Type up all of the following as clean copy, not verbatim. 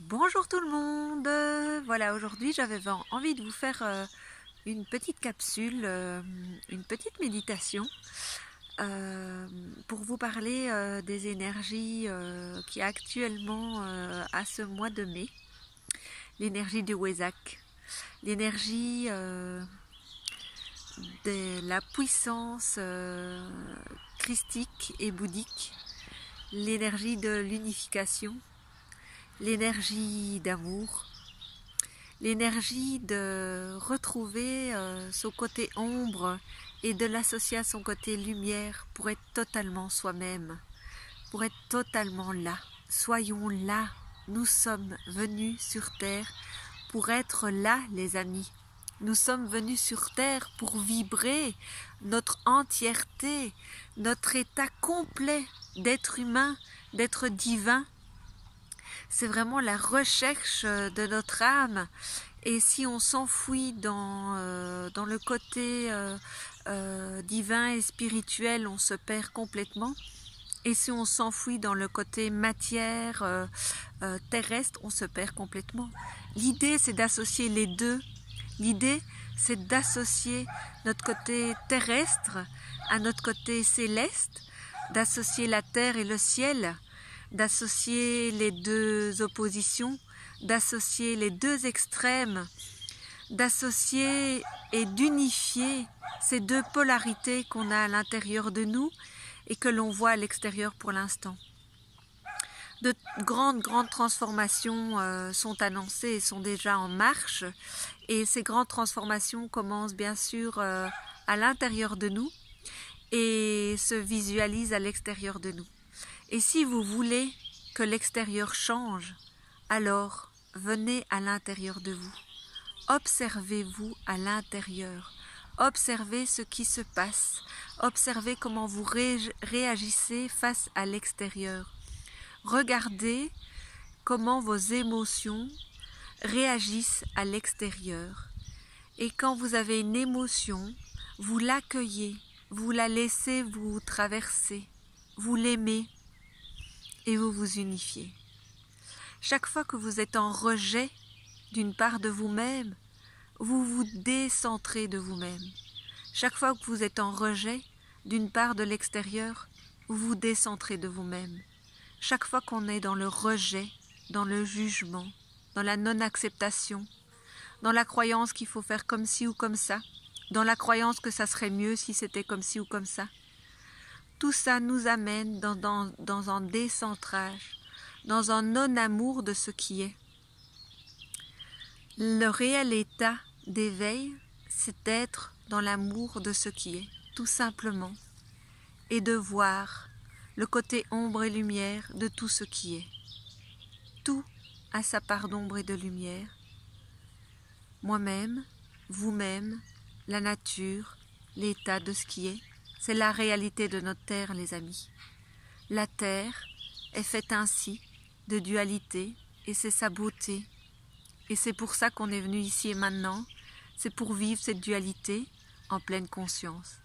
Bonjour tout le monde. Voilà, aujourd'hui j'avais envie de vous faire une petite capsule, une petite méditation pour vous parler des énergies qui actuellement à ce mois de mai, l'énergie du Wesak, l'énergie de la puissance christique et bouddhique, l'énergie de l'unification, l'énergie d'amour, l'énergie de retrouver son côté ombre et de l'associer à son côté lumière pour être totalement soi-même, pour être totalement là. Soyons là, nous sommes venus sur Terre pour être là, les amis. Nous sommes venus sur Terre pour vibrer notre entièreté, notre état complet d'être humain, d'être divin. C'est vraiment la recherche de notre âme. Et si on s'enfouit dans le côté divin et spirituel, on se perd complètement. Et si on s'enfouit dans le côté matière, terrestre, on se perd complètement. L'idée, c'est d'associer les deux. L'idée, c'est d'associer notre côté terrestre à notre côté céleste, d'associer la terre et le ciel, d'associer les deux oppositions, d'associer les deux extrêmes, d'associer et d'unifier ces deux polarités qu'on a à l'intérieur de nous et que l'on voit à l'extérieur pour l'instant. De grandes transformations sont annoncées et sont déjà en marche, et ces grandes transformations commencent bien sûr à l'intérieur de nous et se visualisent à l'extérieur de nous. Et si vous voulez que l'extérieur change, alors venez à l'intérieur de vous. Observez-vous à l'intérieur. Observez ce qui se passe. Observez comment vous réagissez face à l'extérieur. Regardez comment vos émotions réagissent à l'extérieur. Et quand vous avez une émotion, vous l'accueillez, vous la laissez vous traverser, vous l'aimez et vous vous unifiez. Chaque fois que vous êtes en rejet d'une part de vous-même, vous vous décentrez de vous-même. Chaque fois que vous êtes en rejet d'une part de l'extérieur, vous vous décentrez de vous-même. Chaque fois qu'on est dans le rejet, dans le jugement, dans la non-acceptation, dans la croyance qu'il faut faire comme ci ou comme ça, dans la croyance que ça serait mieux si c'était comme ci ou comme ça, tout ça nous amène dans un décentrage, dans un non-amour de ce qui est. Le réel état d'éveil, c'est d'être dans l'amour de ce qui est, tout simplement, et de voir le côté ombre et lumière de tout ce qui est. Tout a sa part d'ombre et de lumière. Moi-même, vous-même, la nature, l'état de ce qui est, c'est la réalité de notre terre, les amis. La terre est faite ainsi, de dualité, et c'est sa beauté. Et c'est pour ça qu'on est venu ici et maintenant, c'est pour vivre cette dualité en pleine conscience.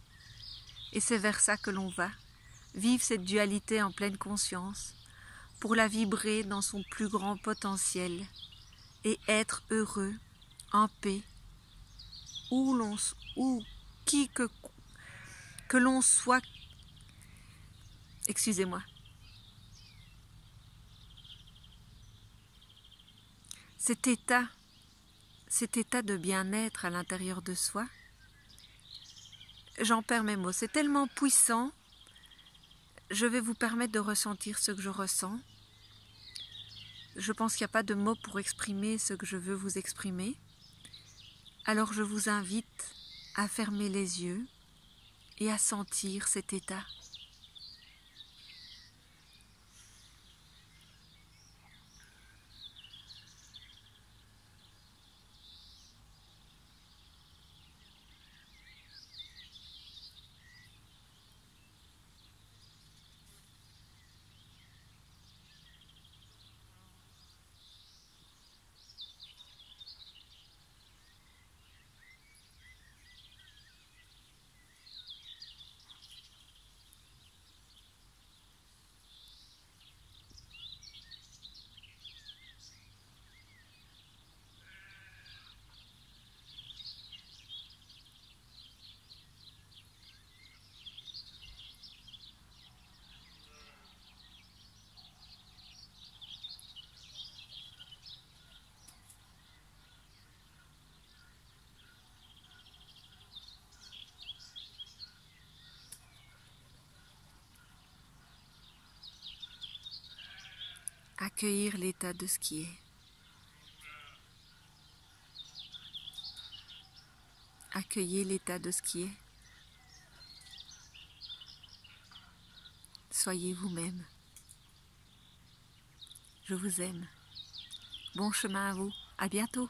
Et c'est vers ça que l'on va, vivre cette dualité en pleine conscience, pour la vibrer dans son plus grand potentiel et être heureux, en paix, qui que l'on soit. Excusez-moi. Cet état de bien-être à l'intérieur de soi, j'en perds mes mots, c'est tellement puissant. Je vais vous permettre de ressentir ce que je ressens. Je pense qu'il n'y a pas de mots pour exprimer ce que je veux vous exprimer. Alors je vous invite à fermer les yeux et à sentir cet état. Accueillir l'état de ce qui est. Accueillez l'état de ce qui est. Soyez vous-même. Je vous aime. Bon chemin à vous. À bientôt.